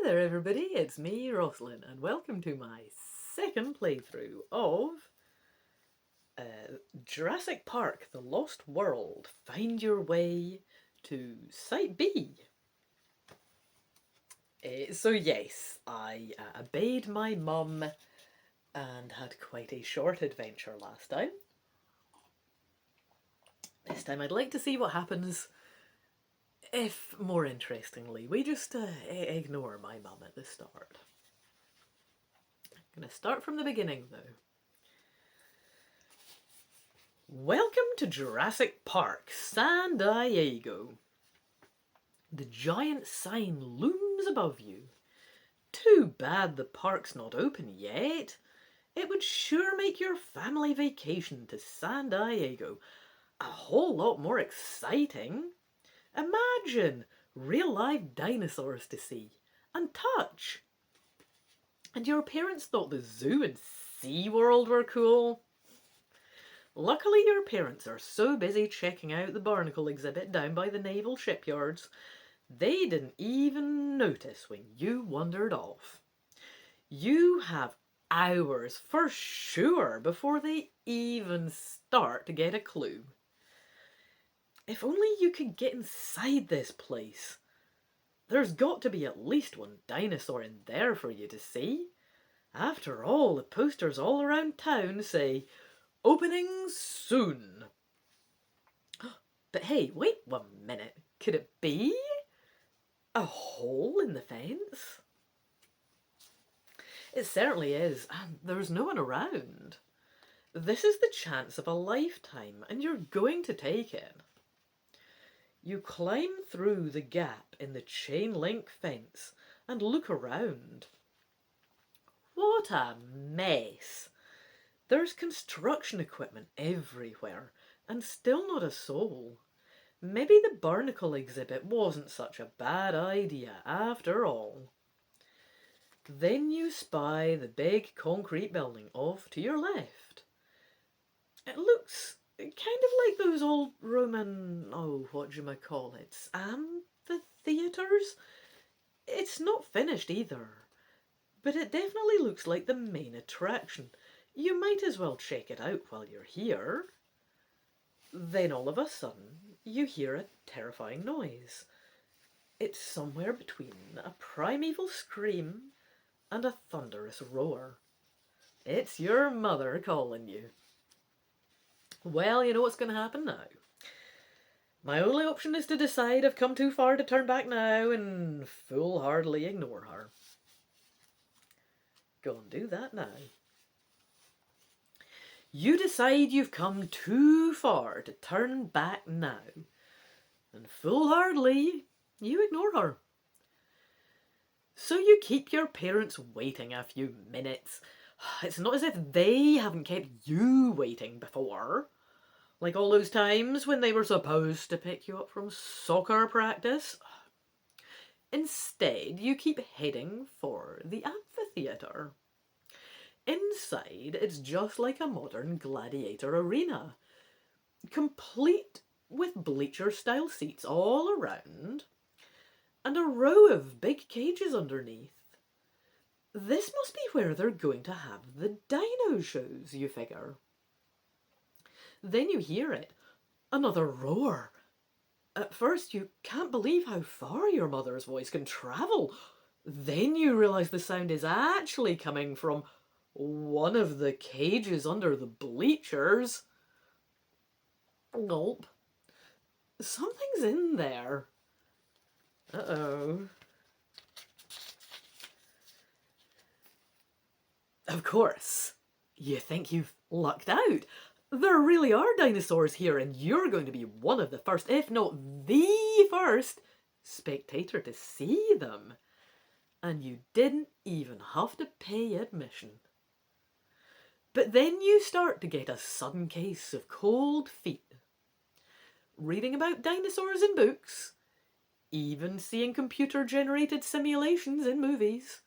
there everybody, it's me, Rosslyn, and welcome to my second playthrough of Jurassic Park, The Lost World. Find your way to Site B. So yes, I obeyed my mum and had quite a short adventure last time. This time I'd like to see what happens if, more interestingly, we just ignore my mum at the start. I'm going to start from the beginning though. Welcome to Jurassic Park, San Diego. The giant sign looms above you. Too bad the park's not open yet. It would sure make your family vacation to San Diego a whole lot more exciting. Imagine real live dinosaurs to see and touch. And your parents thought the zoo and SeaWorld were cool. Luckily your parents are so busy checking out the barnacle exhibit down by the naval shipyards, they didn't even notice when you wandered off. You have hours for sure before they even start to get a clue. If only you could get inside this place. There's got to be at least one dinosaur in there for you to see. After all, the posters all around town say, "Opening soon." But hey, wait 1 minute. Could it be a hole in the fence? It certainly is, and there's no one around. This is the chance of a lifetime, and you're going to take it. You climb through the gap in the chain link fence and look around. What a mess! There's construction equipment everywhere, and still not a soul. Maybe the barnacle exhibit wasn't such a bad idea after all. Then you spy the big concrete building off to your left. It looks kind of like those old Roman, whatchamacallits, amphitheatres? It's not finished either, but it definitely looks like the main attraction. You might as well check it out while you're here. Then all of a sudden, you hear a terrifying noise. It's somewhere between a primeval scream and a thunderous roar. It's your mother calling you. Well, you know what's going to happen now. My only option is to decide I've come too far to turn back now and foolhardily ignore her. Go and do that now. You decide you've come too far to turn back now, and foolhardily you ignore her. So you keep your parents waiting a few minutes. It's not as if they haven't kept you waiting before. Like all those times when they were supposed to pick you up from soccer practice. Instead, you keep heading for the amphitheatre. Inside, it's just like a modern gladiator arena, complete with bleacher-style seats all around, and a row of big cages underneath. This must be where they're going to have the dino shows, you figure. Then you hear it, another roar. At first, you can't believe how far your mother's voice can travel. Then you realise the sound is actually coming from one of the cages under the bleachers. Gulp. Something's in there. Uh-oh. Of course, you think you've lucked out. There really are dinosaurs here, and you're going to be one of the first, if not the first, spectator to see them. And you didn't even have to pay admission. But then you start to get a sudden case of cold feet. Reading about dinosaurs in books, even seeing computer-generated simulations in movies,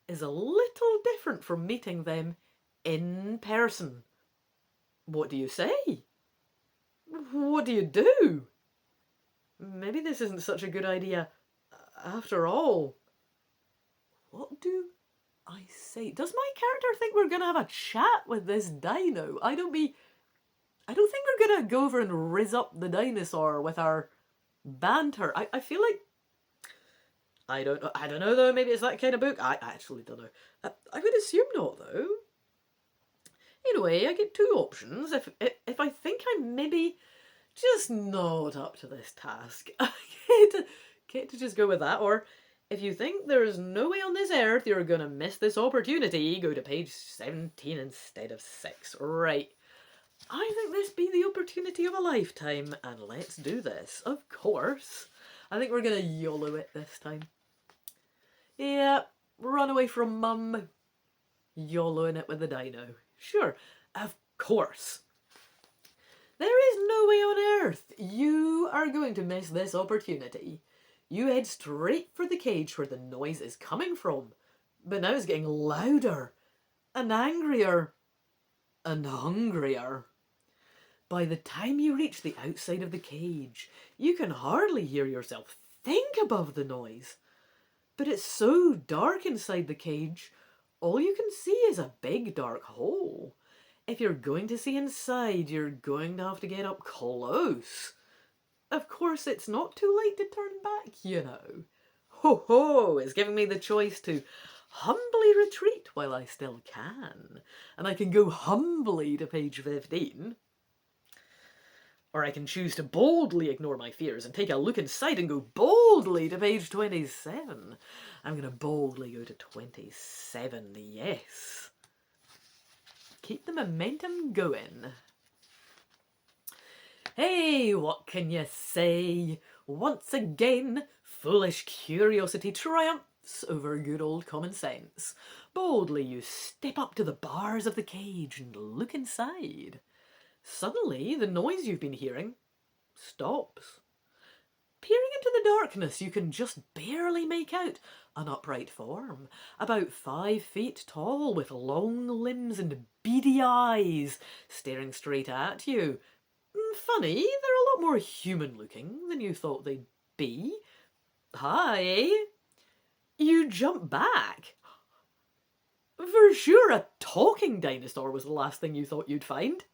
is a little different from meeting them in person. What do you say? What do you do? Maybe this isn't such a good idea after all. What do I say? Does my character think we're going to have a chat with this dino? I don't think we're going to go over and rizz up the dinosaur with our banter. I feel like... I don't know though, maybe it's that kind of book. I actually don't know. I would assume not though. Anyway, I get two options. If I think I'm maybe just not up to this task, I get to just go with that. Or if you think there's no way on this earth you're going to miss this opportunity, go to page 17 instead of 6. Right. I think this be the opportunity of a lifetime, and let's do this. Of course. I think we're going to YOLO it this time. Yeah, run away from mum. YOLOing it with the dino. Sure, of course. There is no way on earth you are going to miss this opportunity. You head straight for the cage where the noise is coming from. But now it's getting louder and angrier and hungrier. By the time you reach the outside of the cage, you can hardly hear yourself think above the noise. But it's so dark inside the cage, all you can see is a big dark hole. If you're going to see inside, you're going to have to get up close. Of course, it's not too late to turn back, you know. Ho ho, it's giving me the choice to humbly retreat while I still can. And I can go humbly to page 15. Or I can choose to boldly ignore my fears and take a look inside and go boldly to page 27. I'm going to boldly go to 27, yes. Keep the momentum going. Hey, what can you say? Once again, foolish curiosity triumphs over good old common sense. Boldly you step up to the bars of the cage and look inside. Suddenly, the noise you've been hearing stops. Peering into the darkness, you can just barely make out an upright form, about 5 feet tall, with long limbs and beady eyes, staring straight at you. Funny, they're a lot more human-looking than you thought they'd be. Hi. You jump back. For sure, a talking dinosaur was the last thing you thought you'd find.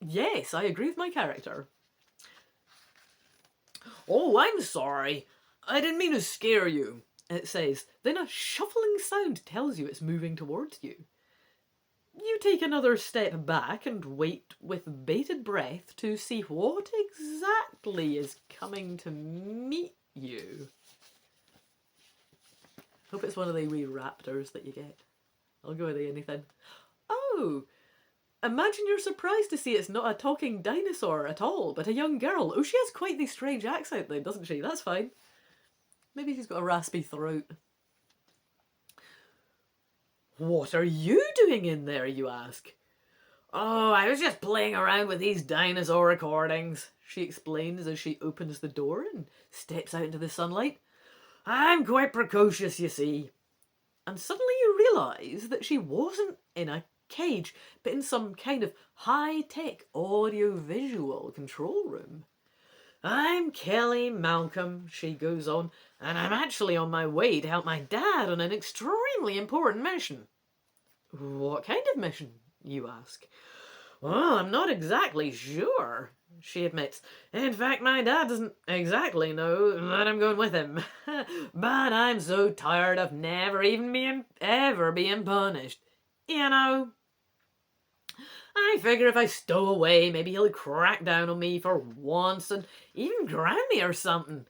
Yes, I agree with my character. Oh, I'm sorry. I didn't mean to scare you, it says. Then a shuffling sound tells you it's moving towards you. You take another step back and wait with bated breath to see what exactly is coming to meet you. Hope it's one of the wee raptors that you get. I'll go with anything. Oh! Imagine you're surprised to see it's not a talking dinosaur at all, but a young girl. Oh, she has quite the strange accent then, doesn't she? That's fine. Maybe she's got a raspy throat. What are you doing in there, you ask? Oh, I was just playing around with these dinosaur recordings, she explains as she opens the door and steps out into the sunlight. I'm quite precocious, you see. And suddenly you realise that she wasn't in a cage, but in some kind of high-tech audio-visual control room. I'm Kelly Malcolm, she goes on, and I'm actually on my way to help my dad on an extremely important mission. What kind of mission, you ask? Well, I'm not exactly sure, she admits. In fact, my dad doesn't exactly know that I'm going with him. But I'm so tired of never even ever being punished. You know, I figure if I stow away, maybe he'll crack down on me for once and even ground me or something.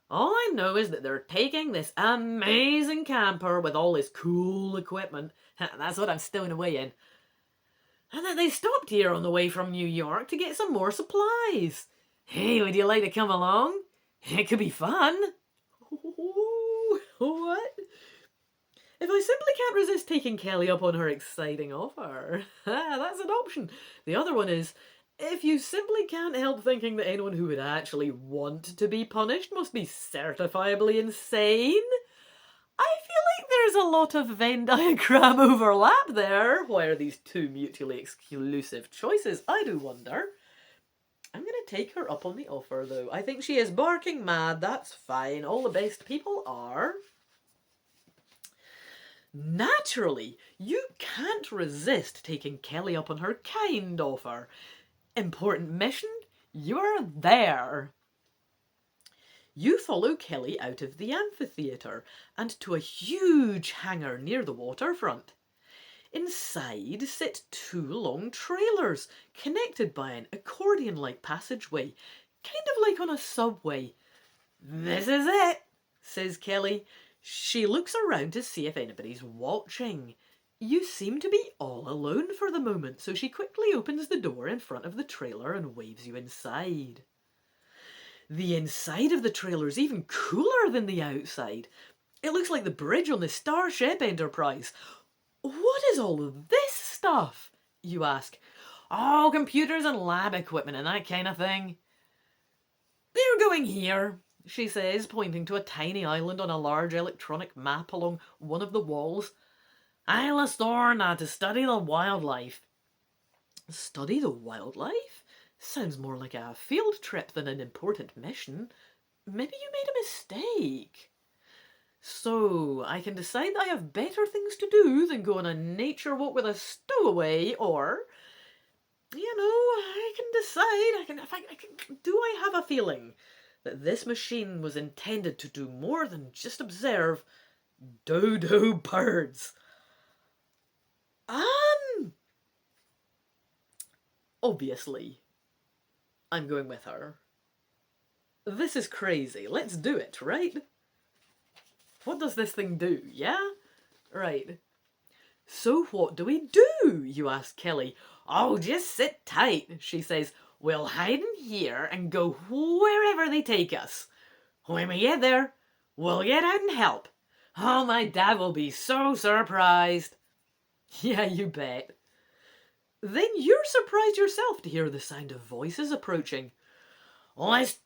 All I know is that they're taking this amazing camper with all this cool equipment. That's what I'm stowing away in. And that they stopped here on the way from New York to get some more supplies. Hey, would you like to come along? It could be fun. What? If I simply can't resist taking Kelly up on her exciting offer, that's an option. The other one is, if you simply can't help thinking that anyone who would actually want to be punished must be certifiably insane, I feel like there's a lot of Venn diagram overlap there. Why are these two mutually exclusive choices? I do wonder. I'm going to take her up on the offer, though. I think she is barking mad. That's fine. All the best people are. Naturally, you can't resist taking Kelly up on her kind offer. Important mission? You're there. You follow Kelly out of the amphitheatre and to a huge hangar near the waterfront. Inside sit 2 long trailers connected by an accordion-like passageway, kind of like on a subway. "This is it," says Kelly. She looks around to see if anybody's watching. You seem to be all alone for the moment, so she quickly opens the door in front of the trailer and waves you inside. The inside of the trailer is even cooler than the outside. It looks like the bridge on the Starship Enterprise. "What is all of this stuff?" you ask. "Oh, computers and lab equipment and that kind of thing." "They're going here," she says, pointing to a tiny island on a large electronic map along one of the walls. "Isla Sorna to study the wildlife." Study the wildlife? Sounds more like a field trip than an important mission. Maybe you made a mistake. "So, I can decide that I have better things to do than go on a nature walk with a stowaway, or, I can decide, do I have a feeling that this machine was intended to do more than just observe dodo birds?" Obviously, I'm going with her. This is crazy. Let's do it, right? What does this thing do, yeah? Right. "So what do we do?" you ask Kelly. "Oh, just sit tight," she says. "We'll hide in here and go wherever they take us. When we get there, we'll get out and help. Oh, my dad will be so surprised." Yeah, you bet. Then you're surprised yourself to hear the sound of voices approaching. Let's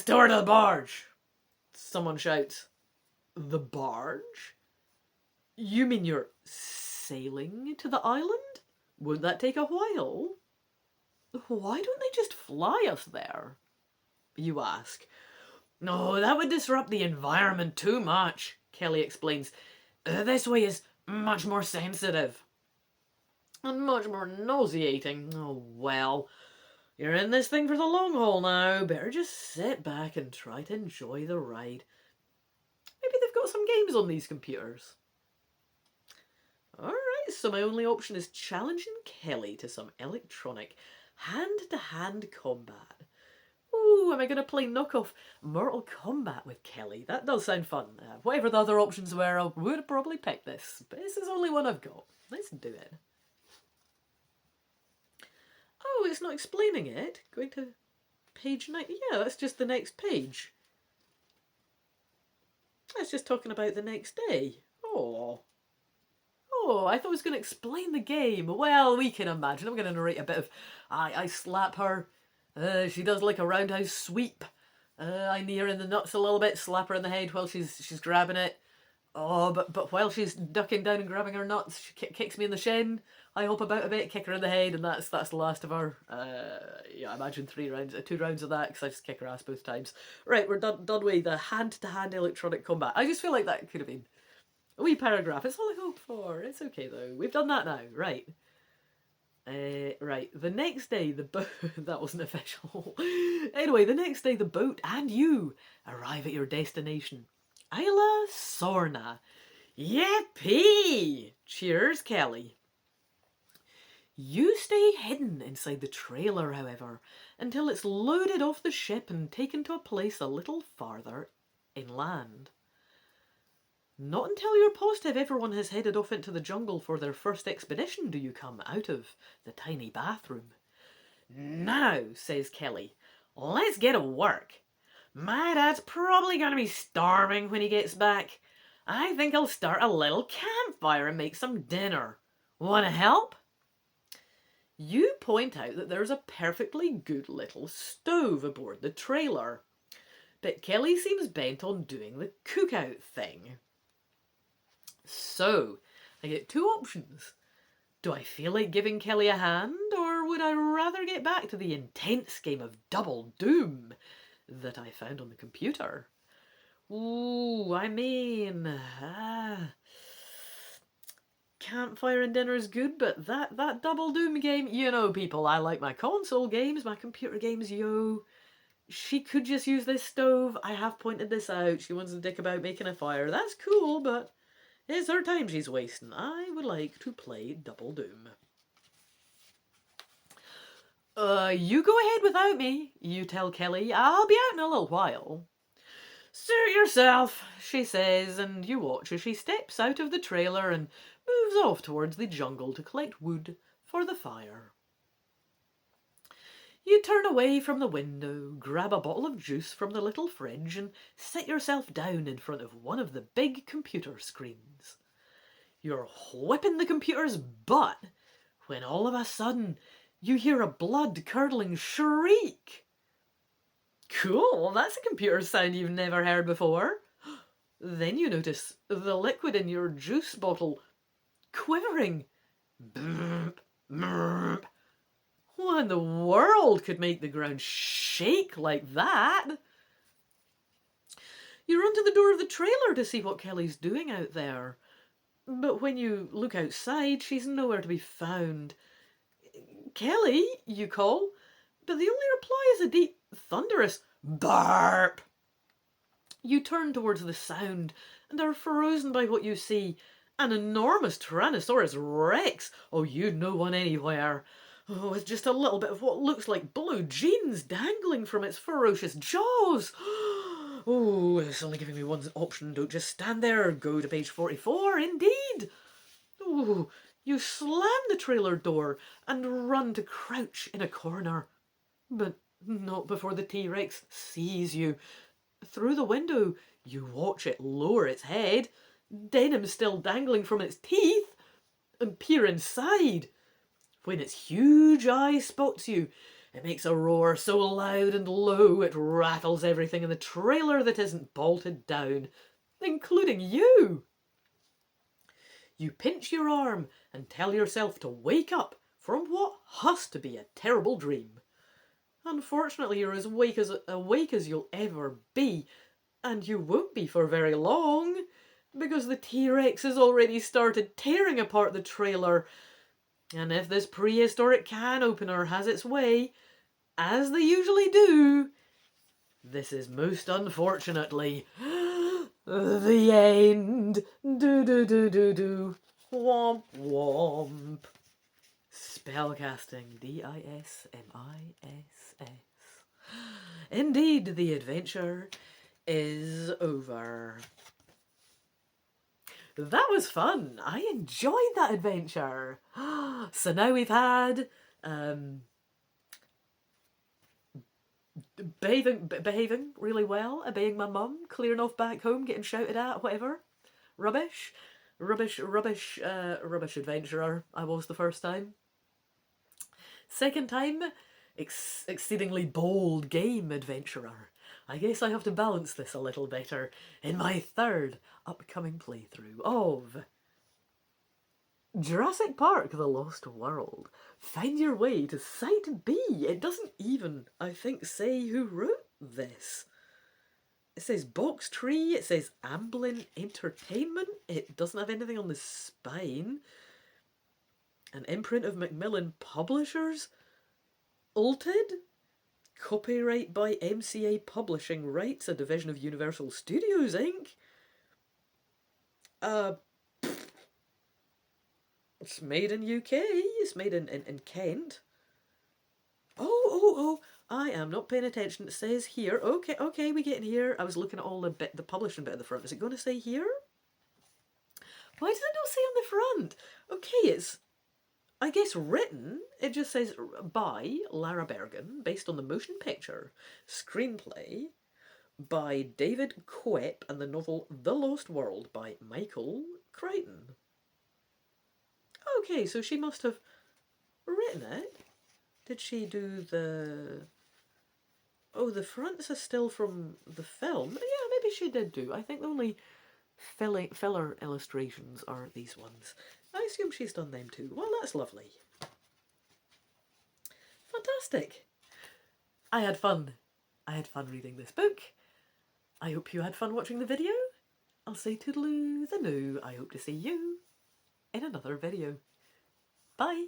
tour to the barge," someone shouts. The barge? You mean you're sailing to the island? Won't that take a while? Why don't they just fly us there? You ask. "No, that would disrupt the environment too much," Kelly explains. "This way is much more sensitive. And much more nauseating. Oh, well, you're in this thing for the long haul now. Better just sit back and try to enjoy the ride. Maybe they've got some games on these computers." Alright, so my only option is challenging Kelly to some electronic hand-to-hand combat. Ooh, am I going to play knockoff Mortal Kombat with Kelly? That does sound fun. Whatever the other options were, I would probably pick this. But this is the only one I've got. Let's do it. Oh, it's not explaining it. Going to page 9. Yeah, that's just the next page. That's just talking about the next day. Oh, I thought it was going to explain the game. Well, we can imagine. I'm going to narrate a bit of, I slap her. She does like a roundhouse sweep. I knee her in the nuts a little bit, slap her in the head while she's grabbing it. Oh, but while she's ducking down and grabbing her nuts, she kicks me in the shin. I hop about a bit, kick her in the head, and that's the last of her. Yeah, imagine 2 rounds of that, because I just kick her ass both times. Right, we're done with the hand-to-hand electronic combat. I just feel like that could have been a wee paragraph. It's all I hope for. It's okay, though. We've done that now. Right. Right. The next day, the boat... that wasn't official. Anyway, the next day, the boat and you arrive at your destination. Isla Sorna. Yippee! Cheers, Kelly. You stay hidden inside the trailer, however, until it's loaded off the ship and taken to a place a little farther inland. Not until you're positive everyone has headed off into the jungle for their first expedition do you come out of the tiny bathroom. Now, says Kelly, let's get to work. My dad's probably going to be starving when he gets back. I think I'll start a little campfire and make some dinner. Want to help? You point out that there's a perfectly good little stove aboard the trailer. But Kelly seems bent on doing the cookout thing. So, I get 2 options. Do I feel like giving Kelly a hand, or would I rather get back to the intense game of Double Doom that I found on the computer? Ooh, I mean, Campfire and Dinner is good, but that Double Doom game, you know, people, I like my console games, my computer games, yo. She could just use this stove. I have pointed this out. She wants to dick about making a fire. That's cool, but it's her time she's wasting. I would like to play Double Doom. You go ahead without me, you tell Kelly. I'll be out in a little while. Suit yourself, she says, and you watch as she steps out of the trailer and moves off towards the jungle to collect wood for the fire. You turn away from the window, grab a bottle of juice from the little fridge, and sit yourself down in front of one of the big computer screens. You're whipping the computer's butt when all of a sudden you hear a blood-curdling shriek. Cool, that's a computer sound you've never heard before. Then you notice the liquid in your juice bottle quivering. Burp, burp. What in the world could make the ground shake like that? You run to the door of the trailer to see what Kelly's doing out there. But when you look outside, she's nowhere to be found. Kelly, you call, but the only reply is a deep, thunderous burp. You turn towards the sound and are frozen by what you see. An enormous Tyrannosaurus Rex. Oh, you'd know one anywhere. Oh, with just a little bit of what looks like blue jeans dangling from its ferocious jaws. Oh, it's only giving me one option. Don't just stand there. Go to page 44, indeed. Oh, you slam the trailer door and run to crouch in a corner. But not before the T-Rex sees you. Through the window, you watch it lower its head, denim still dangling from its teeth, and peer inside. When its huge eye spots you, it makes a roar so loud and low it rattles everything in the trailer that isn't bolted down, including you. You pinch your arm and tell yourself to wake up from what has to be a terrible dream. Unfortunately, you're as awake as you'll ever be, and you won't be for very long, because the T-Rex has already started tearing apart the trailer. And if this prehistoric can opener has its way, as they usually do, this is most unfortunately the end. Do. Womp womp. Spellcasting. Dismiss. Indeed, the adventure is over. That was fun. I enjoyed that adventure. So now we've had behaving really well, obeying my mum, clearing off back home, getting shouted at, whatever. Rubbish adventurer I was the first time. Second time, exceedingly bold game adventurer. I guess I have to balance this a little better in my third upcoming playthrough of Jurassic Park: The Lost World. Find your way to Site B. It doesn't even, I think, say who wrote this. It says Boxtree, it says Amblin Entertainment, it doesn't have anything on the spine. An imprint of Macmillan Publishers. Altered? Copyright by MCA Publishing Rights, a division of Universal Studios, Inc. It's made in UK. It's made in Kent. Oh, I am not paying attention. It says here. Okay, we get in here. I was looking at all the publishing bit at the front. Is it going to say here? Why does it not say on the front? Okay, it's, I guess, written. It just says by Lara Bergen, based on the motion picture. Screenplay by David Koepp and the novel The Lost World by Michael Crichton. Okay, so she must have written it. Did she do the... Oh, the fronts are still from the film. Yeah, maybe she did do. I think the only filler illustrations are these ones. I assume she's done them too. Well, that's lovely. Fantastic. I had fun. I had fun reading this book. I hope you had fun watching the video. I'll say toodaloo the no. I hope to see you in another video. Bye.